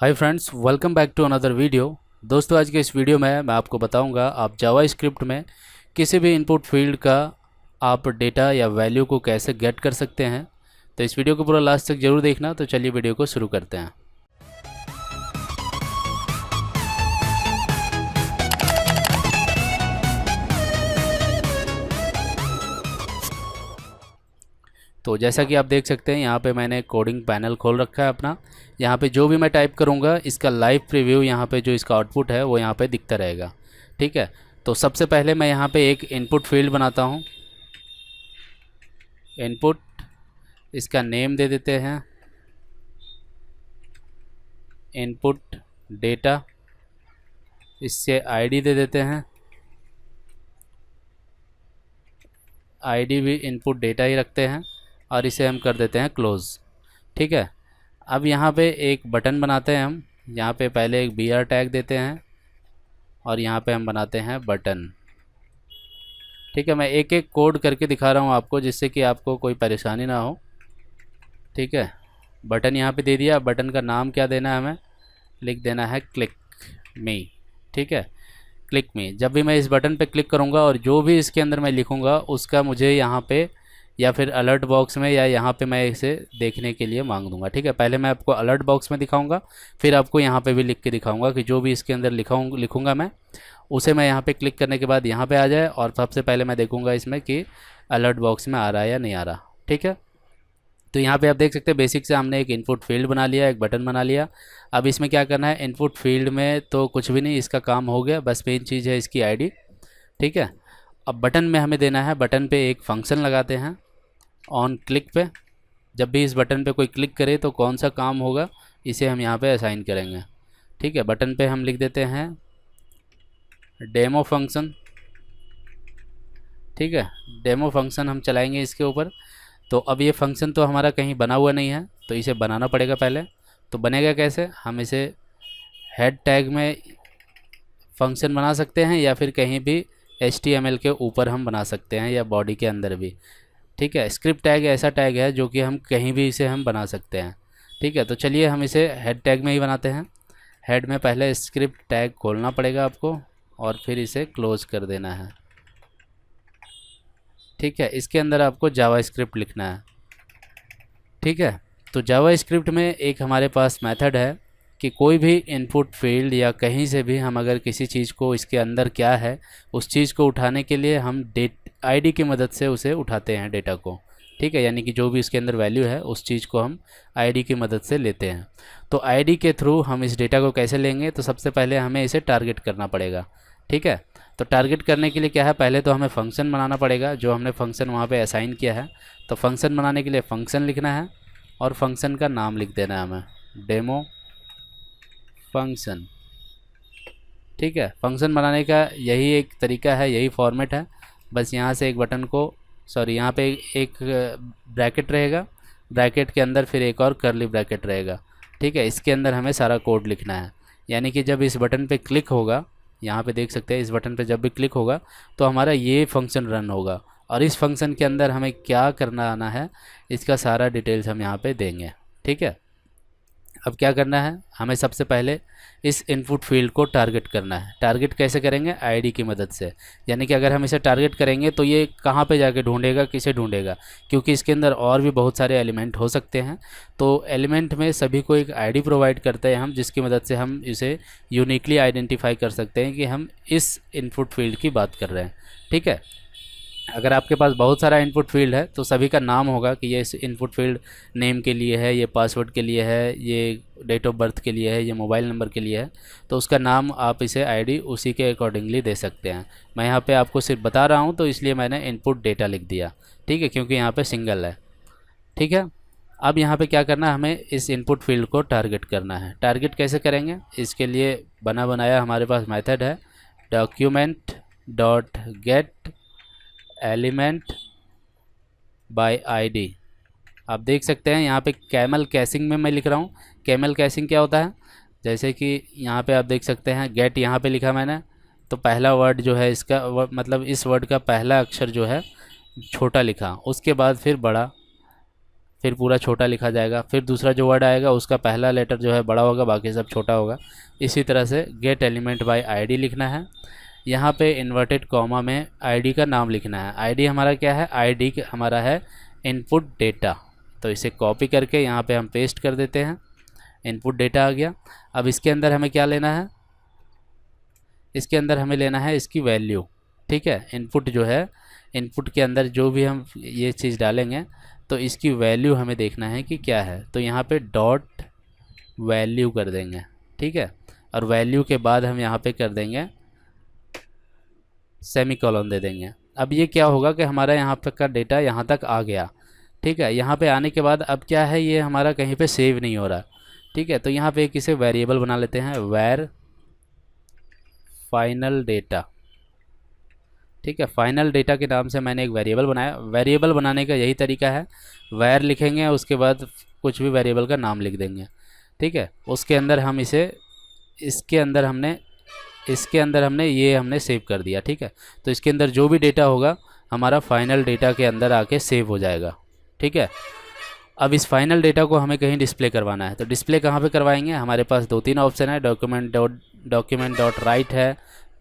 Hi friends, welcome back to another video. दोस्तों, आज के इस वीडियो में मैं आपको बताऊंगा आप जावा स्क्रिप्ट में किसी भी इनपुट फील्ड का आप डेटा या वैल्यू को कैसे गेट कर सकते हैं। तो इस वीडियो को पूरा लास्ट तक जरूर देखना। तो चलिए वीडियो को शुरू करते हैं। तो जैसा कि आप देख सकते हैं, यहाँ पे मैंने कोडिंग पैनल खोल रखा है अपना। यहाँ पे जो भी मैं टाइप करूँगा इसका लाइव प्रीव्यू यहाँ पे जो इसका आउटपुट है वो यहाँ पे दिखता रहेगा। ठीक है, तो सबसे पहले मैं यहाँ पे एक इनपुट फील्ड बनाता हूँ। इनपुट, इसका नेम दे देते हैं इनपुट डेटा, इससे आईडी दे देते हैं। आईडी भी इनपुट डेटा ही रखते हैं और इसे हम कर देते हैं क्लोज़। ठीक है, अब यहाँ पे एक बटन बनाते हैं हम। यहाँ पे पहले एक br टैग देते हैं और यहाँ पे हम बनाते हैं बटन। ठीक है, मैं एक एक कोड करके दिखा रहा हूँ आपको, जिससे कि आपको कोई परेशानी ना हो। ठीक है, बटन यहाँ पे दे दिया। बटन का नाम क्या देना है, हमें लिख देना है क्लिक मी। ठीक है, क्लिक मी। जब भी मैं इस बटन पे क्लिक करूँगा और जो भी इसके अंदर मैं लिखूँगा उसका मुझे यहाँ पे या फिर अलर्ट बॉक्स में या यहाँ पे मैं इसे देखने के लिए मांग दूंगा। ठीक है, पहले मैं आपको अलर्ट बॉक्स में दिखाऊंगा, फिर आपको यहाँ पे भी लिख के दिखाऊंगा कि जो भी इसके अंदर लिखूंगा मैं उसे मैं यहाँ पे क्लिक करने के बाद यहाँ पे आ जाए। और सबसे पहले मैं देखूँगा इसमें कि अलर्ट बॉक्स में आ रहा है या नहीं आ रहा। ठीक है, तो यहाँ पे आप देख सकते हैं बेसिक से हमने एक इनपुट फील्ड बना लिया, एक बटन बना लिया। अब इसमें क्या करना है, इनपुट फील्ड में तो कुछ भी नहीं, इसका काम हो गया। बस मेन चीज़ है इसकी आईडी। ठीक है, अब बटन में हमें देना है, बटन पे एक फंक्शन लगाते हैं ऑन क्लिक पे। जब भी इस बटन पे कोई क्लिक करे तो कौन सा काम होगा इसे हम यहाँ पे असाइन करेंगे। ठीक है, बटन पे हम लिख देते हैं डेमो फंक्शन। ठीक है, डेमो फंक्शन हम चलाएंगे इसके ऊपर। तो अब ये फंक्शन तो हमारा कहीं बना हुआ नहीं है, तो इसे बनाना पड़ेगा पहले। तो बनेगा कैसे, हम इसे हेड टैग में फंक्शन बना सकते हैं या फिर कहीं भी HTML के ऊपर हम बना सकते हैं या बॉडी के अंदर भी। ठीक है, स्क्रिप्ट टैग ऐसा टैग है जो कि हम कहीं भी इसे हम बना सकते हैं। ठीक है, तो चलिए हम इसे हेड टैग में ही बनाते हैं। हेड में पहले स्क्रिप्ट टैग खोलना पड़ेगा आपको और फिर इसे क्लोज कर देना है। ठीक है, इसके अंदर आपको जावा स्क्रिप्ट लिखना है। ठीक है, तो जावा स्क्रिप्ट में एक हमारे पास मेथड है कि कोई भी इनपुट फील्ड या कहीं से भी हम अगर किसी चीज़ को इसके अंदर क्या है उस चीज़ को उठाने के लिए हम आईडी की मदद से उसे उठाते हैं डेटा को। ठीक है, यानी कि जो भी इसके अंदर वैल्यू है उस चीज़ को हम आईडी की मदद से लेते हैं। तो आईडी के थ्रू हम इस डेटा को कैसे लेंगे, तो सबसे पहले हमें इसे टारगेट करना पड़ेगा। ठीक है, तो टारगेट करने के लिए क्या है, पहले तो हमें फंक्शन बनाना पड़ेगा जो हमने फंक्शन वहाँ पे असाइन किया है। तो फंक्शन बनाने के लिए फंक्शन लिखना है और फंक्शन का नाम लिख देना है हमें डेमो फंक्शन। ठीक है, फंक्शन बनाने का यही एक तरीका है, यही फॉर्मेट है। बस यहाँ से एक बटन को यहाँ पे एक ब्रैकेट रहेगा, ब्रैकेट के अंदर फिर एक और कर्ली ब्रैकेट रहेगा। ठीक है, इसके अंदर हमें सारा कोड लिखना है। यानी कि जब इस बटन पे क्लिक होगा, यहाँ पे देख सकते हैं इस बटन पे जब भी क्लिक होगा तो हमारा ये फंक्शन रन होगा और इस फंक्शन के अंदर हमें क्या करना आना है इसका सारा डिटेल्स हम यहाँ पे देंगे। ठीक है, अब क्या करना है, हमें सबसे पहले इस इनपुट फील्ड को टारगेट करना है। टारगेट कैसे करेंगे, आईडी की मदद से। यानी कि अगर हम इसे टारगेट करेंगे तो ये कहाँ पे जाके ढूंढेगा, किसे ढूंढेगा, क्योंकि इसके अंदर और भी बहुत सारे एलिमेंट हो सकते हैं। तो एलिमेंट में सभी को एक आईडी प्रोवाइड करते हैं हम, जिसकी मदद से हम इसे यूनिकली आइडेंटिफाई कर सकते हैं कि हम इस इनपुट फील्ड की बात कर रहे हैं। ठीक है, अगर आपके पास बहुत सारा इनपुट फील्ड है तो सभी का नाम होगा कि ये इस इनपुट फील्ड नेम के लिए है, ये पासवर्ड के लिए है, ये डेट ऑफ बर्थ के लिए है, ये मोबाइल नंबर के लिए है। तो उसका नाम आप इसे आईडी उसी के अकॉर्डिंगली दे सकते हैं। मैं यहाँ पे आपको सिर्फ बता रहा हूँ तो इसलिए मैंने इनपुट डेटा लिख दिया। ठीक है, क्योंकि यहाँ पे सिंगल है। ठीक है, अब यहाँ पे क्या करना है, हमें इस इनपुट फील्ड को टारगेट करना है। टारगेट कैसे करेंगे, इसके लिए बना बनाया हमारे पास मेथड है document dot gate element by ID. आप देख सकते हैं यहाँ पे कैमल कैसिंग में मैं लिख रहा हूँ। कैमल कैसिंग क्या होता है, जैसे कि यहाँ पे आप देख सकते हैं गेट यहाँ पे लिखा मैंने, तो पहला वर्ड जो है इसका मतलब इस वर्ड का पहला अक्षर जो है छोटा लिखा, उसके बाद फिर बड़ा, फिर पूरा छोटा लिखा जाएगा, फिर दूसरा जो वर्ड आएगा उसका पहला लेटर जो है बड़ा होगा, बाकी सब छोटा होगा। इसी तरह से गेट एलिमेंट बाय आईडी लिखना है। यहाँ पे इन्वर्टेड कॉमा में आईडी का नाम लिखना है। आईडी हमारा क्या है, आईडी हमारा है इनपुट डेटा। तो इसे कॉपी करके यहाँ पे हम पेस्ट कर देते हैं, इनपुट डेटा आ गया। अब इसके अंदर हमें क्या लेना है, इसके अंदर हमें लेना है इसकी वैल्यू। ठीक है, इनपुट जो है, इनपुट के अंदर जो भी हम ये चीज़ डालेंगे तो इसकी वैल्यू हमें देखना है कि क्या है। तो यहाँ पे डॉट वैल्यू कर देंगे। ठीक है, और वैल्यू के बाद हम यहाँ पे कर देंगे सेमीकोलन दे देंगे। अब ये क्या होगा कि हमारा यहाँ पे का डेटा यहाँ तक आ गया। ठीक है, यहाँ पे आने के बाद अब क्या है, ये हमारा कहीं पे सेव नहीं हो रहा। ठीक है, तो यहाँ पे किसे वेरिएबल बना लेते हैं, वैर फाइनल डेटा। ठीक है, फाइनल डेटा के नाम से मैंने एक वेरिएबल बनाया। वेरिएबल बनाने का यही तरीका है, वैर लिखेंगे, उसके बाद कुछ भी वेरिएबल का नाम लिख देंगे। ठीक है, उसके अंदर हम इसे इसके अंदर हमने ये हमने सेव कर दिया। ठीक है, तो इसके अंदर जो भी डेटा होगा हमारा फाइनल डेटा के अंदर आके सेव हो जाएगा। ठीक है, अब इस फाइनल डेटा को हमें कहीं डिस्प्ले करवाना है, तो डिस्प्ले कहाँ पे करवाएंगे, हमारे पास 2-3 ऑप्शन है, डॉक्यूमेंट डॉट राइट है,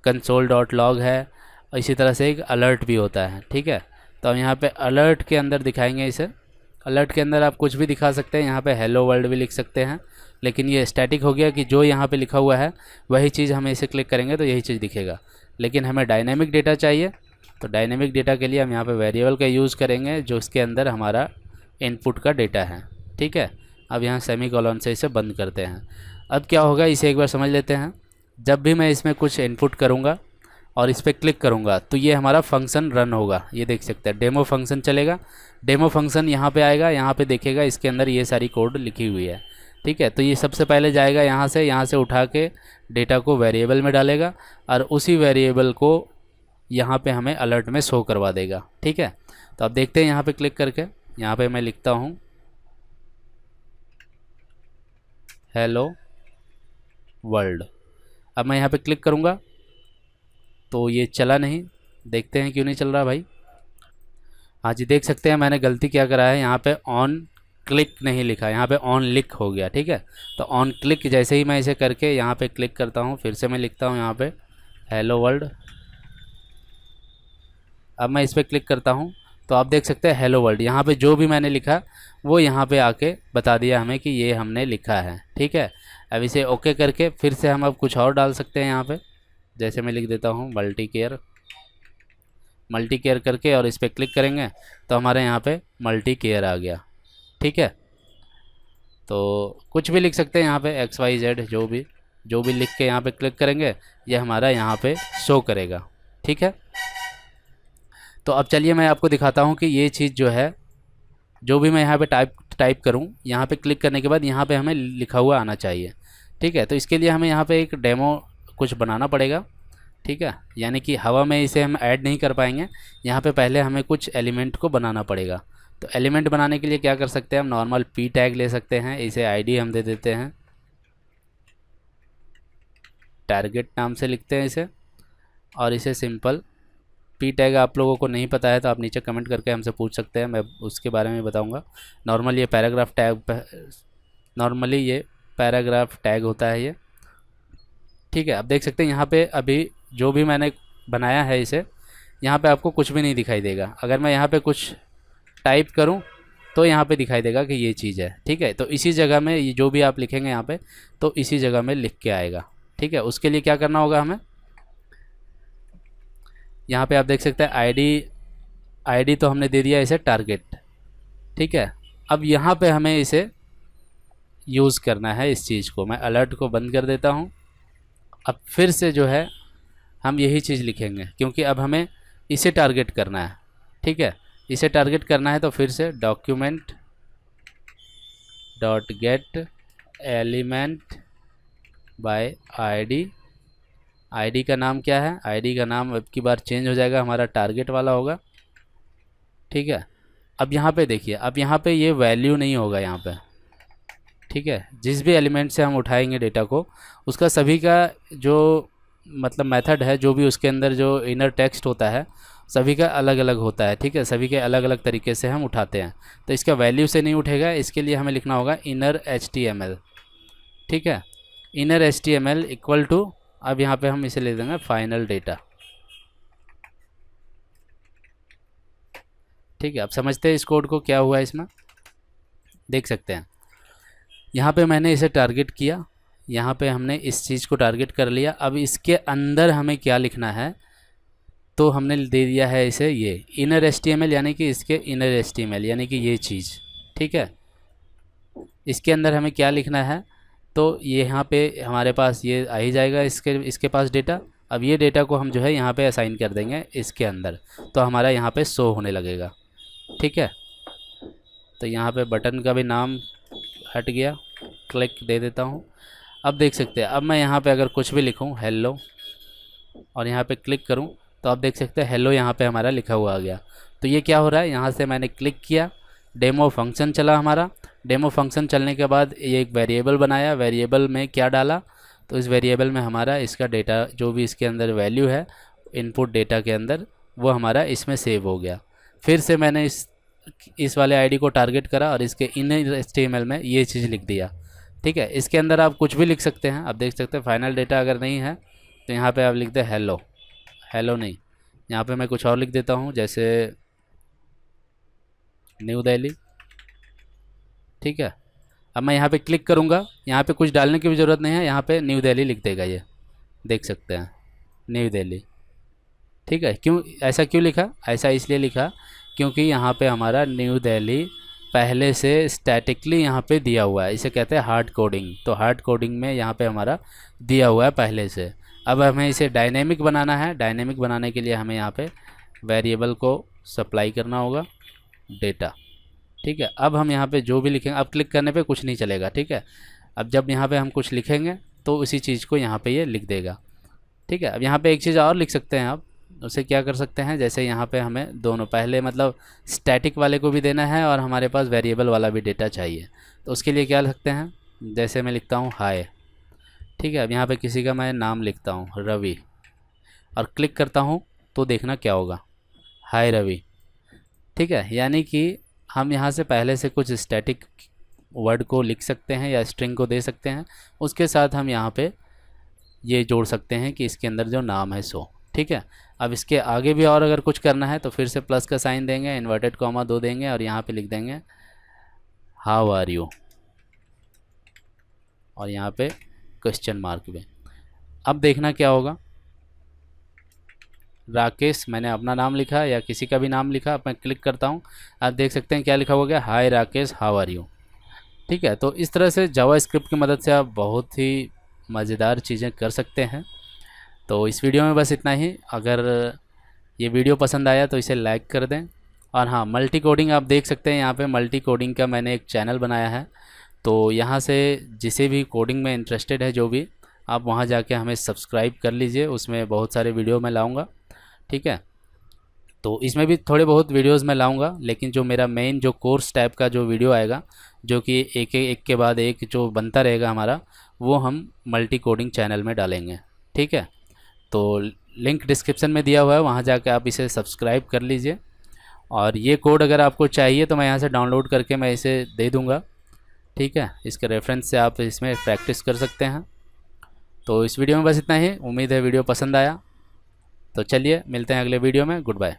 कंसोल डॉट लॉग है, इसी तरह से एक अलर्ट भी होता है। ठीक है, तो हम यहाँ पे अलर्ट के अंदर दिखाएंगे इसे। अलर्ट के अंदर आप कुछ भी दिखा सकते हैं, यहाँ पे हेलो वर्ल्ड भी लिख सकते हैं, लेकिन ये स्टैटिक हो गया कि जो यहाँ पे लिखा हुआ है वही चीज़ हमें इसे क्लिक करेंगे तो यही चीज़ दिखेगा। लेकिन हमें डायनेमिक डेटा चाहिए, तो डायनेमिक डेटा के लिए हम यहाँ पे वेरिएबल का यूज़ करेंगे जो इसके अंदर हमारा इनपुट का डेटा है। ठीक है, अब यहाँ सेमीकोलन से इसे बंद करते हैं। अब क्या होगा इसे एक बार समझ लेते हैं। जब भी मैं इसमें कुछ इनपुट करूँगा और इस पर क्लिक करूँगा तो ये हमारा फंक्शन रन होगा। ये देख सकते हैं डेमो फंक्शन चलेगा। डेमो फंक्शन यहाँ पे आएगा, यहाँ पे देखेगा इसके अंदर ये सारी कोड लिखी हुई है। ठीक है, तो ये सबसे पहले जाएगा यहाँ से उठा के डेटा को वेरिएबल में डालेगा और उसी वेरिएबल को यहाँ पे हमें अलर्ट में शो करवा देगा। ठीक है, तो अब देखते हैं यहाँ पे क्लिक करके, यहाँ पे मैं लिखता हूँ हेलो वर्ल्ड। अब मैं यहाँ पे क्लिक करूँगा तो ये चला नहीं, देखते हैं क्यों नहीं चल रहा भाई। हाँ जी, देख सकते हैं मैंने गलती क्या करा है, यहाँ पे ऑन क्लिक नहीं लिखा, यहाँ पे ऑन लिक हो गया। ठीक है, तो ऑन क्लिक जैसे ही मैं इसे करके यहाँ पे क्लिक करता हूँ, फिर से मैं लिखता हूँ यहाँ पे हेलो वर्ल्ड। अब मैं इस पर क्लिक करता हूँ तो आप देख सकते हैं हेलो वर्ल्ड, यहाँ पे जो भी मैंने लिखा वो यहाँ पे आके बता दिया हमें कि ये हमने लिखा है। ठीक है, अब इसे ओके करके फिर से हम अब कुछ और डाल सकते हैं यहाँ पे, जैसे मैं लिख देता हूँ मल्टी केयर करके और इस पर क्लिक करेंगे तो हमारे यहाँ पे मल्टी केयर आ गया। ठीक है, तो कुछ भी लिख सकते हैं यहाँ पे XYZ जो भी लिख के यहाँ पे क्लिक करेंगे ये हमारा यहाँ पे शो करेगा। ठीक है, तो अब चलिए मैं आपको दिखाता हूँ कि ये चीज़ जो है, जो भी मैं यहाँ पे टाइप करूँ, यहाँ पे क्लिक करने के बाद यहाँ पे हमें लिखा हुआ आना चाहिए। ठीक है, तो इसके लिए हमें यहाँ पे एक डेमो कुछ बनाना पड़ेगा। ठीक है, यानी कि हवा में इसे हम ऐड नहीं कर पाएंगे, यहाँ पे पहले हमें कुछ एलिमेंट को बनाना पड़ेगा। तो एलिमेंट बनाने के लिए क्या कर सकते हैं, हम नॉर्मल p टैग ले सकते हैं, इसे आईडी हम दे देते हैं, टारगेट नाम से लिखते हैं इसे, और इसे सिंपल p टैग आप लोगों को नहीं पता है तो आप नीचे कमेंट करके हमसे पूछ सकते हैं, मैं उसके बारे में बताऊंगा। नॉर्मली ये पैराग्राफ टैग होता है ये। ठीक है, अब देख सकते हैं यहाँ पे अभी जो भी मैंने बनाया है इसे, यहाँ पे आपको कुछ भी नहीं दिखाई देगा। अगर मैं यहाँ पे कुछ टाइप करूँ तो यहाँ पे दिखाई देगा कि ये चीज़ है। ठीक है, तो इसी जगह में ये जो भी आप लिखेंगे यहाँ पे तो इसी जगह में लिख के आएगा। ठीक है, उसके लिए क्या करना होगा हमें, यहाँ पे आप देख सकते हैं आईडी तो हमने दे दिया इसे टारगेट। ठीक है, अब यहाँ पे हमें इसे यूज़ करना है इस चीज़ को। मैं अलर्ट को बंद कर देता हूँ। अब फिर से जो है हम यही चीज़ लिखेंगे क्योंकि अब हमें इसे टारगेट करना है। ठीक है, इसे टारगेट करना है तो फिर से document dot gate element by ID का नाम क्या है, आईडी का नाम अब की बार चेंज हो जाएगा, हमारा टारगेट वाला होगा। ठीक है, अब यहाँ पे देखिए, अब यहाँ पे ये वैल्यू नहीं होगा यहाँ पे। ठीक है, जिस भी एलिमेंट से हम उठाएंगे डेटा को उसका सभी का जो मतलब मेथड है, जो भी उसके अंदर जो इनर टेक्स्ट होता है सभी का अलग अलग होता है, ठीक है, सभी के अलग अलग तरीके से हम उठाते हैं। तो इसका वैल्यू से नहीं उठेगा, इसके लिए हमें लिखना होगा इनर HTML, ठीक है। इनर HTML इक्वल टू, अब यहाँ पे हम इसे ले देंगे फाइनल डेटा, ठीक है। अब समझते हैं इस कोड को क्या हुआ है इसमें, देख सकते हैं यहाँ पे मैंने इसे टारगेट किया, यहाँ पे हमने इस चीज़ को टारगेट कर लिया। अब इसके अंदर हमें क्या लिखना है, तो हमने दे दिया है इसे ये इनर HTML, यानी कि इसके इनर HTML यानी कि ये चीज़, ठीक है। इसके अंदर हमें क्या लिखना है, तो ये यहाँ पे हमारे पास ये आ ही जाएगा इसके पास डेटा। अब ये डेटा को हम जो है यहाँ पे असाइन कर देंगे इसके अंदर, तो हमारा यहाँ पे शो होने लगेगा, ठीक है। तो यहाँ पे बटन का भी नाम हट गया, क्लिक दे देता हूँ। अब देख सकते हैं, अब मैं यहाँ पे अगर कुछ भी लिखूँ हेलो और यहाँ पे क्लिक करूँ, तो आप देख सकते हैं हेलो यहाँ पे हमारा लिखा हुआ आ गया। तो ये क्या हो रहा है, यहाँ से मैंने क्लिक किया, डेमो फंक्शन चला हमारा। डेमो फंक्शन चलने के बाद ये एक वेरिएबल बनाया, वेरिएबल में क्या डाला, तो इस वेरिएबल में हमारा इसका डेटा जो भी इसके अंदर वैल्यू है इनपुट डेटा के अंदर, वो हमारा इसमें सेव हो गया। फिर से मैंने इस वाले आईडी को टारगेट करा और इसके इनर HTML में ये चीज़ लिख दिया, ठीक है। इसके अंदर आप कुछ भी लिख सकते हैं, आप देख सकते हैं फाइनल डेटा अगर नहीं है तो यहाँ पे आप लिख दें हेलो, हेलो नहीं, यहाँ पे मैं कुछ और लिख देता हूँ, जैसे न्यू दिल्ली, ठीक है। अब मैं यहाँ पे क्लिक करूँगा, यहाँ पे कुछ डालने की भी ज़रूरत नहीं है, यहाँ पे न्यू दिल्ली लिख देगा ये, देख सकते हैं न्यू दिल्ली, ठीक है। क्यों ऐसा क्यों लिखा, ऐसा इसलिए लिखा क्योंकि यहाँ पे हमारा न्यू दिल्ली पहले से स्टैटिकली यहाँ पे दिया हुआ है, इसे कहते हैं हार्ड कोडिंग। तो हार्ड कोडिंग में यहाँ पे हमारा दिया हुआ है पहले से। अब हमें इसे डायनेमिक बनाना है, डायनेमिक बनाने के लिए हमें यहाँ पे वेरिएबल को सप्लाई करना होगा डेटा, ठीक है। अब हम यहाँ पे जो भी लिखेंगे, अब क्लिक करने पे कुछ नहीं चलेगा, ठीक है। अब जब यहाँ पे हम कुछ लिखेंगे तो उसी चीज़ को यहाँ पे ये लिख देगा, ठीक है। अब यहाँ पे एक चीज़ और लिख सकते हैं आप, उसे क्या कर सकते हैं, जैसे यहाँ पे हमें दोनों पहले मतलब स्टैटिक वाले को भी देना है और हमारे पास वेरिएबल वाला भी डेटा चाहिए, तो उसके लिए क्या लिखते हैं, जैसे मैं लिखता हूँ हाय, ठीक है। अब यहाँ पे किसी का मैं नाम लिखता हूँ रवि और क्लिक करता हूँ, तो देखना क्या होगा, हाय रवि, ठीक है। यानी कि हम यहाँ से पहले से कुछ स्टैटिक वर्ड को लिख सकते हैं या स्ट्रिंग को दे सकते हैं, उसके साथ हम यहाँ पे ये जोड़ सकते हैं कि इसके अंदर जो नाम है सो, ठीक है। अब इसके आगे भी और अगर कुछ करना है तो फिर से प्लस का साइन देंगे, इन्वर्टेड कॉमा 2 देंगे और यहाँ पे लिख देंगे हाउ आर यू और यहाँ पे क्वेश्चन मार्क में। अब देखना क्या होगा, राकेश, मैंने अपना नाम लिखा या किसी का भी नाम लिखा, अब मैं क्लिक करता हूँ, आप देख सकते हैं क्या लिखा हुआ गया, हाय राकेश हाउ आर यू, ठीक है। तो इस तरह से जावास्क्रिप्ट की मदद से आप बहुत ही मज़ेदार चीज़ें कर सकते हैं। तो इस वीडियो में बस इतना ही। अगर ये वीडियो पसंद आया तो इसे लाइक कर दें। और हाँ, मल्टी कोडिंग आप देख सकते हैं, यहाँ पे मल्टी कोडिंग का मैंने एक चैनल बनाया है, तो यहाँ से जिसे भी कोडिंग में इंटरेस्टेड है जो भी, आप वहाँ जाके हमें सब्सक्राइब कर लीजिए, उसमें बहुत सारे वीडियो मैं लाऊँगा, ठीक है। तो इसमें भी थोड़े बहुत वीडियोस मैं लाऊंगा, लेकिन जो मेरा मेन जो कोर्स टाइप का जो वीडियो आएगा, जो कि एक के बाद एक जो बनता रहेगा हमारा, वो हम मल्टी कोडिंग चैनल में डालेंगे, ठीक है। तो लिंक डिस्क्रिप्शन में दिया हुआ है, वहाँ जाके आप इसे सब्सक्राइब कर लीजिए। और ये कोड अगर आपको चाहिए तो मैं यहाँ से डाउनलोड करके मैं इसे दे दूँगा, ठीक है। इसके रेफरेंस से आप इसमें प्रैक्टिस कर सकते हैं। तो इस वीडियो में बस इतना ही, उम्मीद है वीडियो पसंद आया। तो चलिए मिलते हैं अगले वीडियो में, गुड बाय।